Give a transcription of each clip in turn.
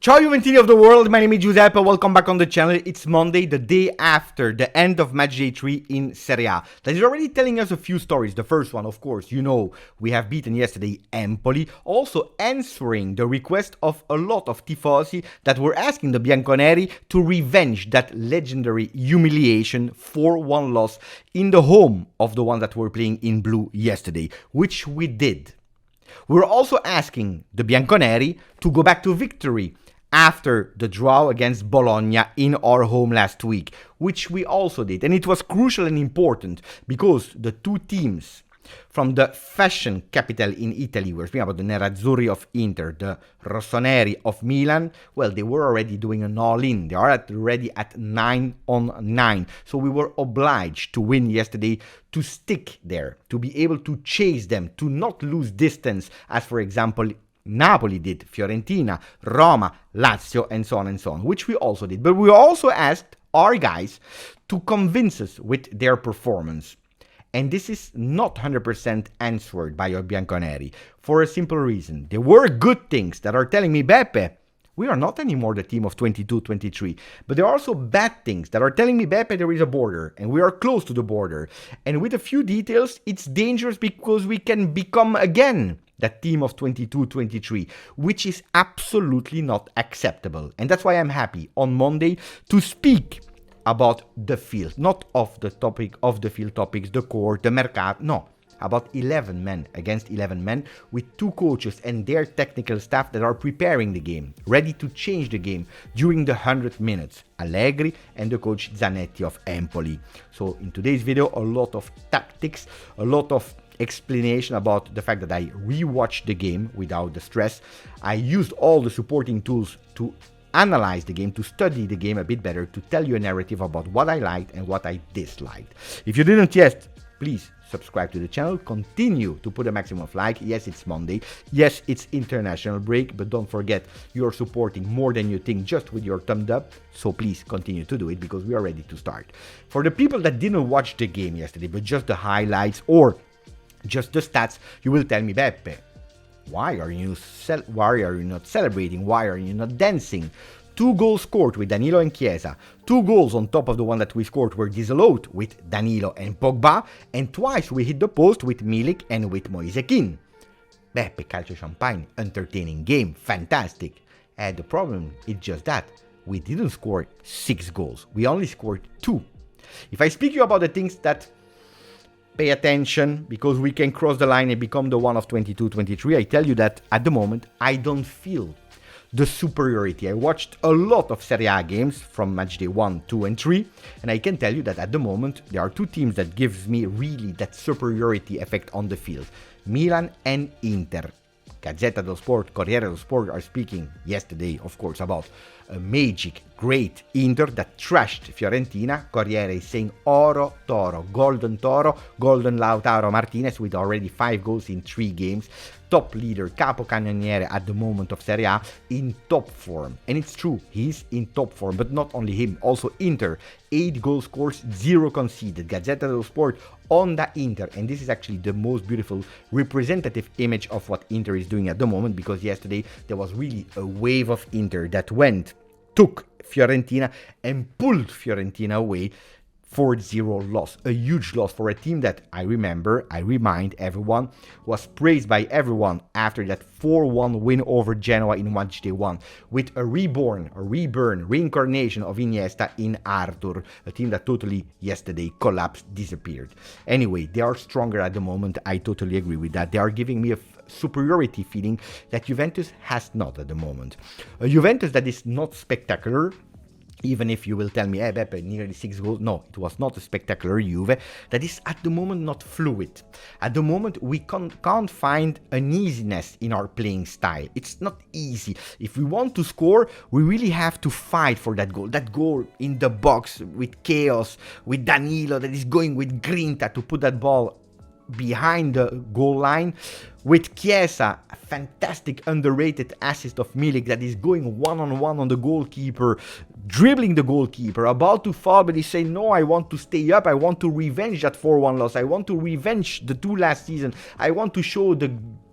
Ciao Juventini of the world, my name is Giuseppe, welcome back on the channel. It's Monday, the day after the end of match day 3 in Serie A. That is already telling us a few stories. The first one, of course, we have beaten yesterday Empoli, also answering the request of a lot of tifosi that were asking the Bianconeri to revenge that legendary humiliation 4-1 loss in the home of the one that were playing in blue yesterday, which we did. We were also asking the Bianconeri to go back to victory after the draw against Bologna in our home last week, which we also did. And it was crucial and important because the two teams from the fashion capital in Italy, we're speaking about the Nerazzurri of Inter, the Rossoneri of Milan, well, they were already doing an all-in. They are already at 9-9. So we were obliged to win yesterday to stick there, to be able to chase them, to not lose distance, as for example, Napoli did, Fiorentina, Roma, Lazio, and so on, which we also did. But we also asked our guys to convince us with their performance. And this is not 100% answered by your Bianconeri for a simple reason. There were good things that are telling me, Beppe, we are not anymore the team of 22-23. But there are also bad things that are telling me, Beppe, there is a border, and we are close to the border. And with a few details, it's dangerous because we can become again that team of 22-23, which is absolutely not acceptable. And that's why I'm happy on Monday to speak about the field, not of the topic of the field topics, the core, the mercato, no, about 11 men against 11 men with two coaches and their technical staff that are preparing the game, ready to change the game during the 100 minutes. Allegri and the coach Zanetti of Empoli. So in today's video, a lot of tactics, a lot of explanation about the fact that I rewatched the game without the stress. I used all the supporting tools to analyze the game, to study the game a bit better, to tell you a narrative about what I liked and what I disliked. If you didn't yet, please subscribe to the channel, continue to put a maximum of like. Yes, it's Monday. Yes, it's international break, but don't forget you're supporting more than you think just with your thumbs up. So please continue to do it because we are ready to start. For the people that didn't watch the game yesterday, but just the highlights or just the stats, you will tell me, Beppe, why are you not celebrating? Why are you not dancing? 2 goals scored with Danilo and Chiesa. 2 goals on top of the one that we scored were disallowed with Danilo and Pogba. And twice we hit the post with Milik and with Moise Kean. Beppe, calcio champagne, entertaining game, fantastic. And the problem is just that we didn't score 6 goals. We only scored 2. If I speak to you about the things that pay attention because we can cross the line and become the one of 22-23. I tell you that at the moment, I don't feel the superiority. I watched a lot of Serie A games from match day 1, 2, and 3. And I can tell you that at the moment, there are 2 teams that gives me really that superiority effect on the field. Milan and Inter. Gazzetta dello Sport, Corriere dello Sport are speaking yesterday, of course, about a magic, great Inter that trashed Fiorentina. Corriere is saying Oro Toro, Golden Lautaro Martinez with already 5 goals in 3 games. Top leader, capocannoniere at the moment of Serie A, in top form. And it's true, he's in top form, but not only him, also Inter. 8 goal scores, 0 conceded. Gazzetta dello Sport on the Inter, and this is actually the most beautiful representative image of what Inter is doing at the moment, because yesterday there was really a wave of Inter that took Fiorentina and pulled Fiorentina away. 4-0 loss, a huge loss for a team that I remind everyone, was praised by everyone after that 4-1 win over Genoa in match day 1, with a reincarnation of Iniesta in Arthur, a team that totally yesterday collapsed, disappeared. Anyway, they are stronger at the moment, I totally agree with that. They are giving me a superiority feeling that Juventus has not at the moment. A Juventus that is not spectacular. Even if you will tell me, hey Beppe, nearly 6 goals. No, it was not a spectacular Juve. That is at the moment not fluid. At the moment, we can't find an easiness in our playing style. It's not easy. If we want to score, we really have to fight for that goal. That goal in the box with chaos, with Danilo that is going with Grinta to put that ball behind the goal line, with Chiesa, a fantastic underrated assist of Milik that is going one-on-one on the goalkeeper, dribbling the goalkeeper, about to fall, but he's saying, no, I want to stay up, I want to revenge that 4-1 loss, I want to revenge the 2 last season, I want to show the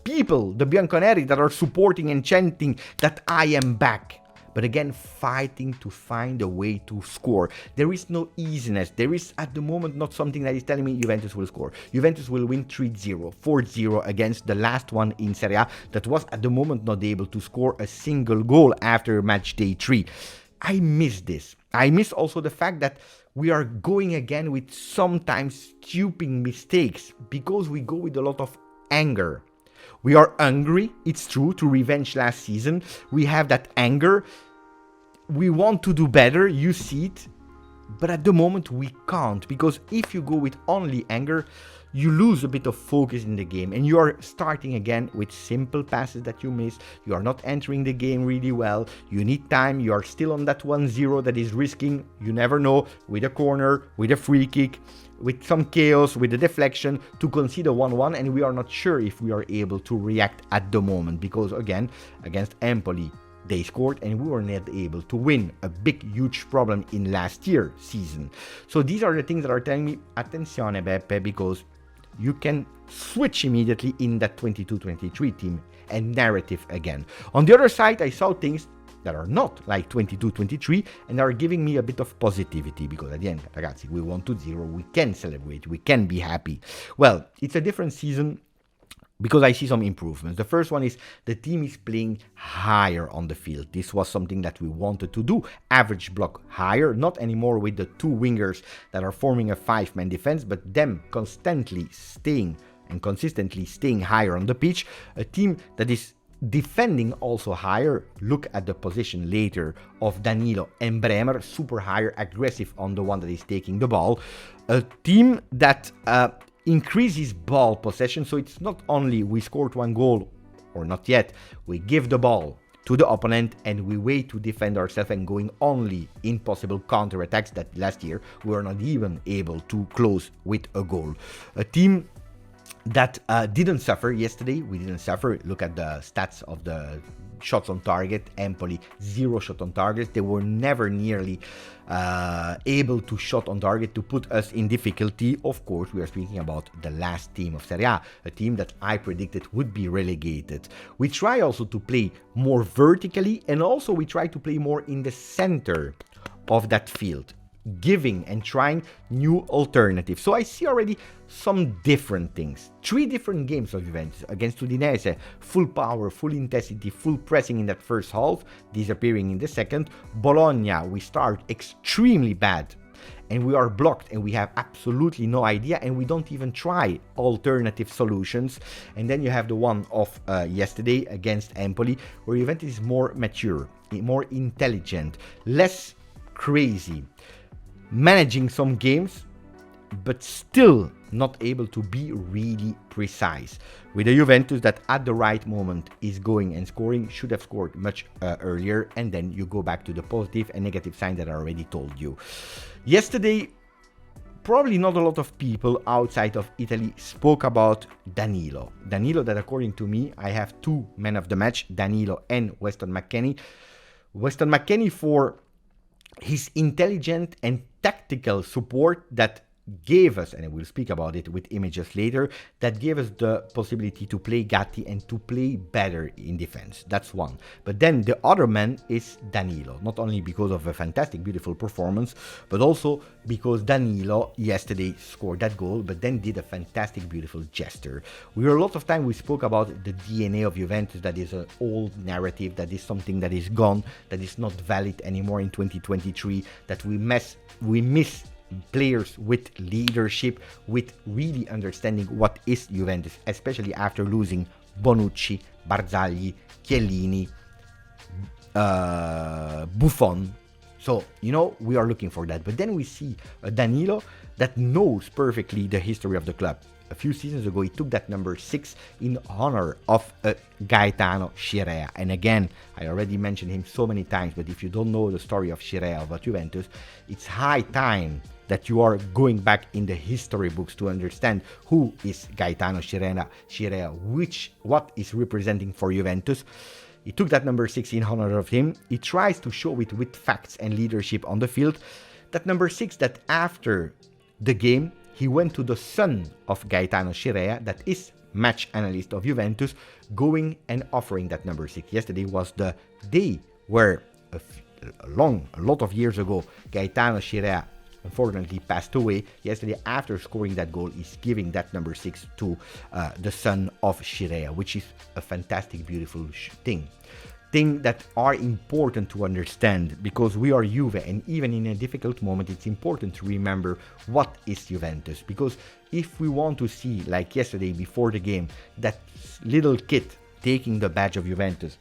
people, the Bianconeri that are supporting and chanting that I am back. but again fighting to find a way to score. There is no easiness. There is at the moment not something that is telling me Juventus will score. Juventus will win 3-0, 4-0 against the last one in Serie A that was at the moment not able to score a single goal after match day 3. I miss this. I miss also the fact that we are going again with sometimes stupid mistakes because we go with a lot of anger. We are hungry, it's true, to revenge last season. We have that anger. We want to do better, you see it. But at the moment we can't, because if you go with only anger, you lose a bit of focus in the game and you are starting again with simple passes that you miss. You are not entering the game really well. You need time. You are still on that 1-0 that is risking, you never know, with a corner, with a free kick, with some chaos, with a deflection to concede a 1-1, and we are not sure if we are able to react at the moment because again, against Empoli, they scored and we were not able to win. A big, huge problem in last year's season. So these are the things that are telling me, attenzione Beppe, because you can switch immediately in that 22-23 team and narrative again. On the other side, I saw things that are not like 22-23 and are giving me a bit of positivity because at the end, ragazzi, we won 2-0, we can celebrate, we can be happy. Well, it's a different season because I see some improvements. The first one is the team is playing higher on the field. This was something that we wanted to do. Average block higher, not anymore with the two wingers that are forming a 5-man defense, but them constantly staying and consistently staying higher on the pitch. A team that is defending also higher. Look at the position later of Danilo and Bremer, super higher, aggressive on the one that is taking the ball. A team that increases ball possession, so it's not only we scored one goal or not yet, we give the ball to the opponent and we wait to defend ourselves and going only in possible counter-attacks that last year we were not even able to close with a goal. A team that didn't suffer yesterday. We didn't suffer. Look at the stats of the shots on target. Empoli, 0 shot on target. They were never nearly able to shot on target to put us in difficulty. Of course, we are speaking about the last team of Serie A, a team that I predicted would be relegated. We try also to play more vertically and also we try to play more in the center of that field, giving and trying new alternatives. So I see already some different things. 3 different games of Juventus against Udinese, full power, full intensity, full pressing in that first half, disappearing in the second. Bologna, we start extremely bad and we are blocked and we have absolutely no idea and we don't even try alternative solutions. And then you have the one of yesterday against Empoli, where Juventus is more mature, more intelligent, less crazy, managing some games, but still not able to be really precise. With a Juventus that at the right moment is going and scoring, should have scored much earlier, and then you go back to the positive and negative sign that I already told you. Yesterday, probably not a lot of people outside of Italy spoke about Danilo. Danilo that according to me, I have 2 men of the match, Danilo and Weston McKennie. Weston McKennie for his intelligent and tactical support that gave us, and we'll speak about it with images later, that gave us the possibility to play Gatti and to play better in defense. That's one. But then the other man is Danilo, not only because of a fantastic, beautiful performance, but also because Danilo yesterday scored that goal, but then did a fantastic, beautiful gesture. A lot of time we spoke about the DNA of Juventus, that is an old narrative, that is something that is gone, that is not valid anymore in 2023, that we miss players with leadership, with really understanding what is Juventus, especially after losing Bonucci, Barzagli, Chiellini, Buffon. So, you know, we are looking for that. But then we see a Danilo that knows perfectly the history of the club. A few seasons ago, he took that number 6 in honor of Gaetano Scirea. And again, I already mentioned him so many times, but if you don't know the story of Scirea about Juventus, it's high time that you are going back in the history books to understand who is Gaetano Scirea, what is representing for Juventus. He took that number 6 in honor of him. He tries to show it with facts and leadership on the field. That number 6 that after the game, he went to the son of Gaetano Scirea, that is match analyst of Juventus, going and offering that number 6. Yesterday was the day where a a lot of years ago, Gaetano Scirea unfortunately passed away yesterday. After scoring that goal, is giving that number 6 to the son of Scirea, which is a fantastic, beautiful thing that are important to understand, because we are Juve, and even in a difficult moment it's important to remember what is Juventus. Because if we want to see, like yesterday before the game, that little kid taking the badge of Juventus,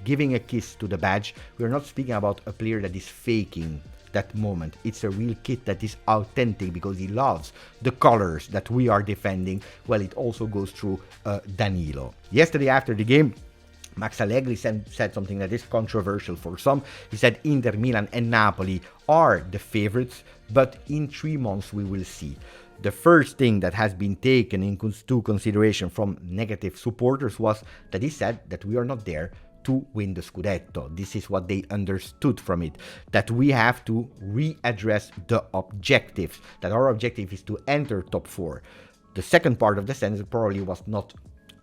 giving a kiss to the badge, we're not speaking about a player that is faking that moment. It's a real kid that is authentic because he loves the colors that we are defending. Well, it also goes through Danilo. Yesterday after the game, Max Allegri said something that is controversial for some. He said Inter, Milan and Napoli are the favorites, but in 3 months we will see. The first thing that has been taken into consideration from negative supporters was that he said that we are not there to win the Scudetto. This is what they understood from it, that we have to readdress the objectives, that our objective is to enter top 4. The second part of the sentence probably was not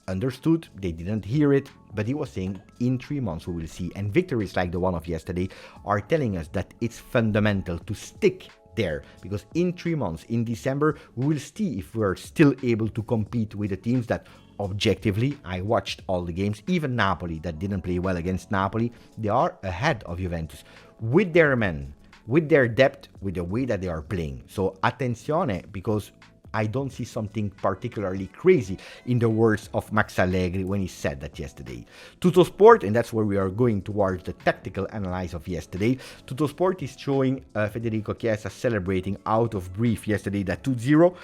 understood, they didn't hear it, but he was saying in 3 months we will see. And victories like the one of yesterday are telling us that it's fundamental to stick there, because in 3 months, in December, we will see if we're still able to compete with the teams that objectively, I watched all the games, even Napoli that didn't play well against Napoli, they are ahead of Juventus with their men, with their depth, with the way that they are playing. So attenzione, because I don't see something particularly crazy in the words of Max Allegri when he said that yesterday. Tuttosport, and that's where we are going towards the tactical analysis of yesterday. Tuttosport is showing Federico Chiesa celebrating out of breath yesterday that 2-0.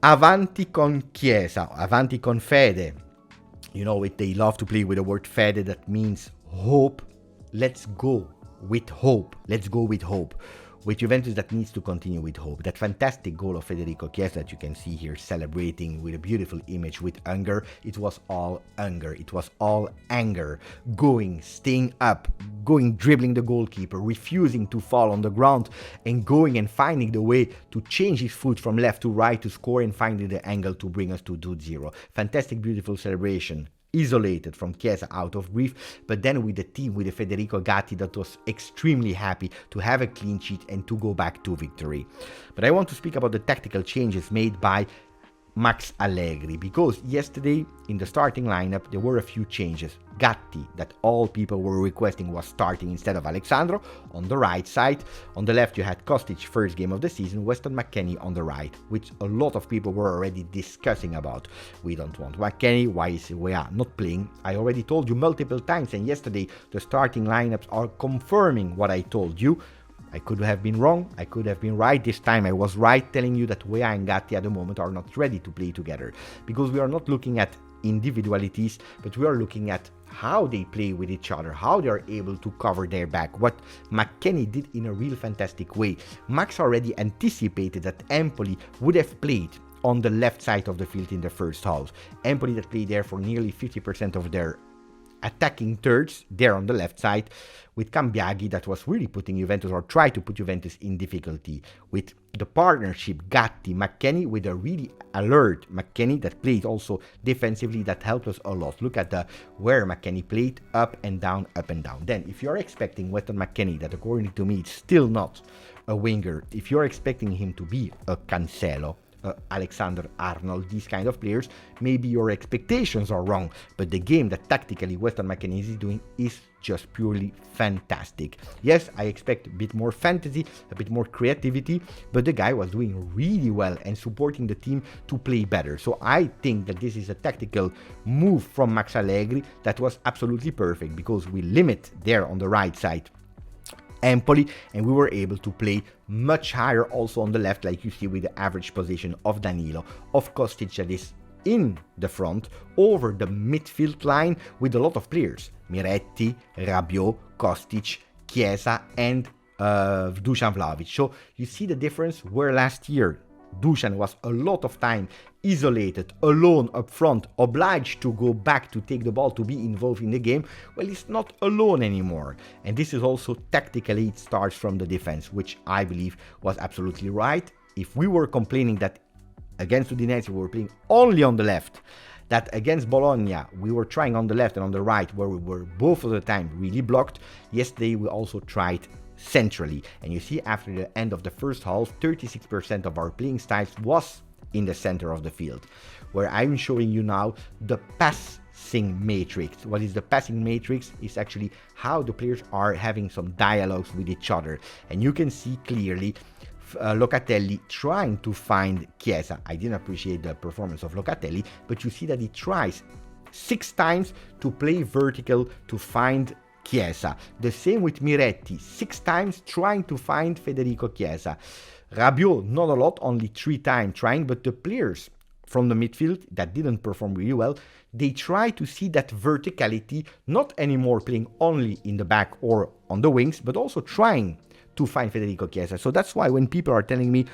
Avanti con Chiesa, avanti con fede. You know, they love to play with the word fede, that means hope. Let's go with hope. Let's go with hope. With Juventus, that needs to continue with hope. That fantastic goal of Federico Chiesa that you can see here celebrating with a beautiful image with hunger. It was all hunger. It was all anger. Going, staying up, going, dribbling the goalkeeper, refusing to fall on the ground, and going and finding the way to change his foot from left to right to score, and finding the angle to bring us to 2-0. Fantastic, beautiful celebration. Isolated from Chiesa out of breath, but then with the team, with the Federico Gatti that was extremely happy to have a clean sheet and to go back to victory. But I want to speak about the tactical changes made by Max Allegri, because yesterday in the starting lineup there were a few changes. Gatti, that all people were requesting, was starting instead of Alexandro on the right side. On the left you had Kostic, first game of the season, Weston McKennie on the right, which a lot of people were already discussing about. We don't want McKennie, why is we are not playing? I already told you multiple times, and yesterday the starting lineups are confirming what I told you. I could have been wrong, I could have been right. This time I was right, telling you that Weah and Gatti at the moment are not ready to play together, because we are not looking at individualities, but we are looking at how they play with each other, how they are able to cover their back, what McKennie did in a real fantastic way. Max already anticipated that Empoli would have played on the left side of the field in the first half. Empoli that played there for nearly 50% of their attacking thirds there on the left side, with Cambiaghi that was really putting Juventus, or tried to put Juventus in difficulty, with the partnership Gatti-McKennie, with a really alert McKennie that played also defensively, that helped us a lot. Look at where McKennie played, up and down, up and down. Then if you're expecting Weston McKennie, that according to me is still not a winger, if you're expecting him to be a Cancelo, Alexander Arnold, these kind of players, maybe your expectations are wrong, but the game that tactically Weston McKennie is doing is just purely fantastic. Yes, I expect a bit more fantasy, a bit more creativity, but the guy was doing really well and supporting the team to play better. So I think that this is a tactical move from Max Allegri that was absolutely perfect, because we limit there on the right side Empoli, and we were able to play much higher also on the left, like you see with the average position of Danilo, of Kostic that is in the front, over the midfield line with a lot of players, Miretti, Rabiot, Kostic, Chiesa and Dusan Vlahovic. So you see the difference, where last year Dusan was a lot of time isolated, alone up front, obliged to go back to take the ball, to be involved in the game. Well, he's not alone anymore. And this is also tactically, it starts from the defense, which I believe was absolutely right. If we were complaining that against Udinese we were playing only on the left, that against Bologna, we were trying on the left and on the right, where we were both of the time really blocked. Yesterday, we also tried centrally. And you see, after the end of the first half, 36% of our playing styles was in the center of the field, where I'm showing you now the passing matrix. What is the passing matrix? Is actually how the players are having some dialogues with each other. And you can see clearly Locatelli trying to find Chiesa. I didn't appreciate the performance of Locatelli, but you see that he tries 6 times to play vertical to find Chiesa. The same with Miretti, 6 times trying to find Federico Chiesa. Rabiot, not a lot, only 3 times trying, but the players from the midfield that didn't perform really well, they try to see that verticality, not anymore playing only in the back or on the wings, but also trying to find Federico Chiesa. So that's why when people are telling me,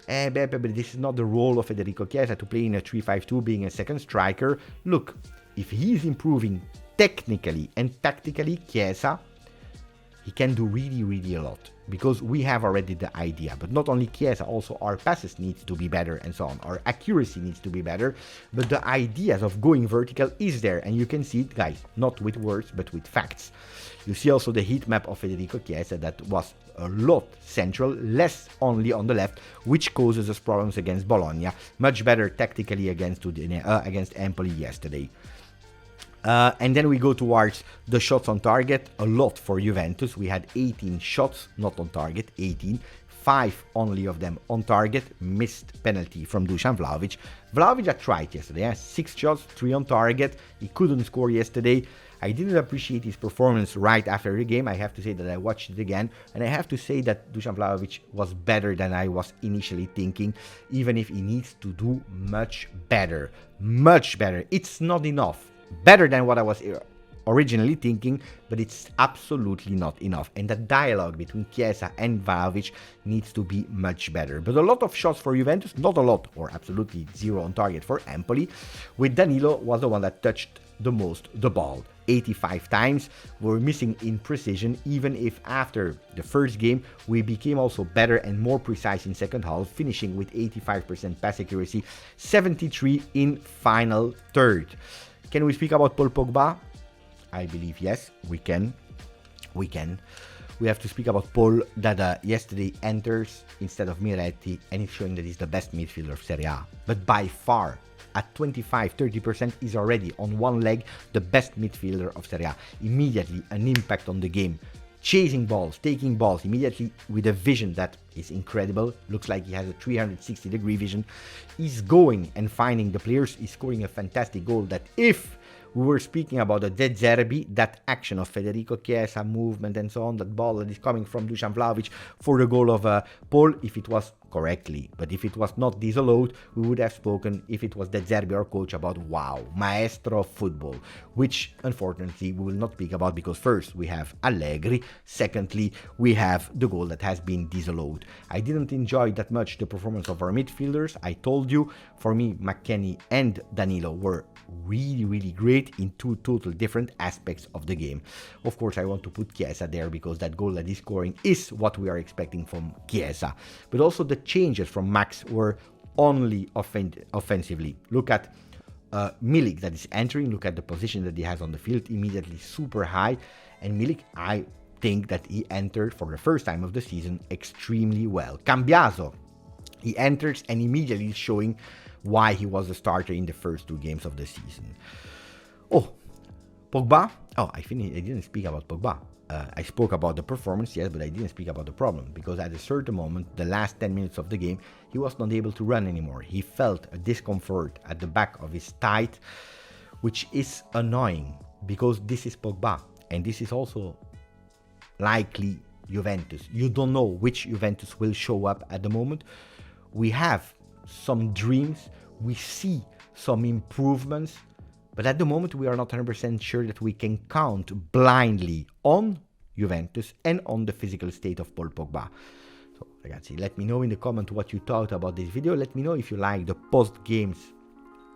but this is not the role of Federico Chiesa to play in a 3-5-2 being a second striker, look, if he is improving technically and tactically, Chiesa, he can do really a lot, because we have already the idea. But not only Chiesa, also our passes needs to be better and so on. Our accuracy needs to be better, but the ideas of going vertical is there, and you can see it, guys, not with words but with facts. You see also the heat map of Federico Chiesa that was a lot central, less only on the left, which causes us problems against Bologna. Much better tactically against Empoli yesterday. And then we go towards the shots on target, a lot for Juventus. We had 18 shots, not on target, 18. 5 only of them on target, missed penalty from Dusan Vlahovic. Vlahovic had tried yesterday, 6 shots, 3 on target. He couldn't score yesterday. I didn't appreciate his performance right after the game. I have to say that I watched it again, and I have to say that Dusan Vlahovic was better than I was initially thinking, even if he needs to do much better. Much better. It's not enough. Better than what I was originally thinking, but it's absolutely not enough. And the dialogue between Chiesa and Vlahovic needs to be much better. But a lot of shots for Juventus, not a lot, or absolutely 0 on target for Empoli, with Danilo was the one that touched the most the ball. 85 times. We're missing in precision, even if after the first game we became also better and more precise in second half, finishing with 85% pass accuracy, 73 in final third. Can we speak about Paul Pogba? I believe yes, we can. We have to speak about Paul that yesterday enters instead of Miretti, and it's showing that he's the best midfielder of Serie A. But by far, at 25-30%, is already on one leg the best midfielder of Serie A. Immediately an impact on the game. Chasing balls, taking balls, immediately with a vision that is incredible. Looks like he has a 360-degree vision. He's going and finding the players. He's scoring a fantastic goal that, if we were speaking about the De Zerbi, that action of Federico Chiesa, movement and so on, that ball that is coming from Dusan Vlahovic for the goal of Paul, if it was correctly, but if it was not disallowed, we would have spoken, if it was De Zerbi, our coach, about wow, maestro of football, which unfortunately we will not speak about, because first we have Allegri, secondly we have the goal that has been disallowed. I didn't enjoy that much the performance of our midfielders. I told you, for me, McKennie and Danilo were really great in 2 total different aspects of the game. Of course, I want to put Chiesa there because that goal that he's scoring is what we are expecting from Chiesa. But also the changes from Max were only offensively. Look at Milik that is entering. Look at the position that he has on the field, immediately super high. And Milik, I think that he entered for the first time of the season extremely well. Cambiaso, he enters and immediately showing why he was the starter in the first 2 games of the season. Oh, Pogba. Oh, I didn't speak about Pogba. I spoke about the performance, yes, but I didn't speak about the problem, because at a certain moment, the last 10 minutes of the game, he was not able to run anymore. He felt a discomfort at the back of his thigh, which is annoying, because this is Pogba, and this is also likely Juventus. You don't know which Juventus will show up at the moment. We have some dreams, we see some improvements, but at the moment we are not 100% sure that we can count blindly on Juventus and on the physical state of Paul Pogba. So ragazzi, let me know in the comment what you thought about this video. Let me know if you like the post games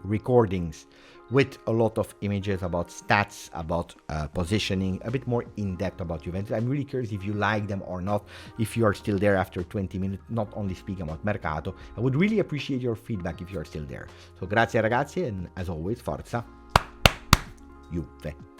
recordings with a lot of images about stats, about positioning, a bit more in depth about Juventus. I'm really curious if you like them or not, if you are still there after 20 minutes, not only speaking about Mercato. I would really appreciate your feedback if you are still there. So grazie ragazzi, and as always, forza Juve.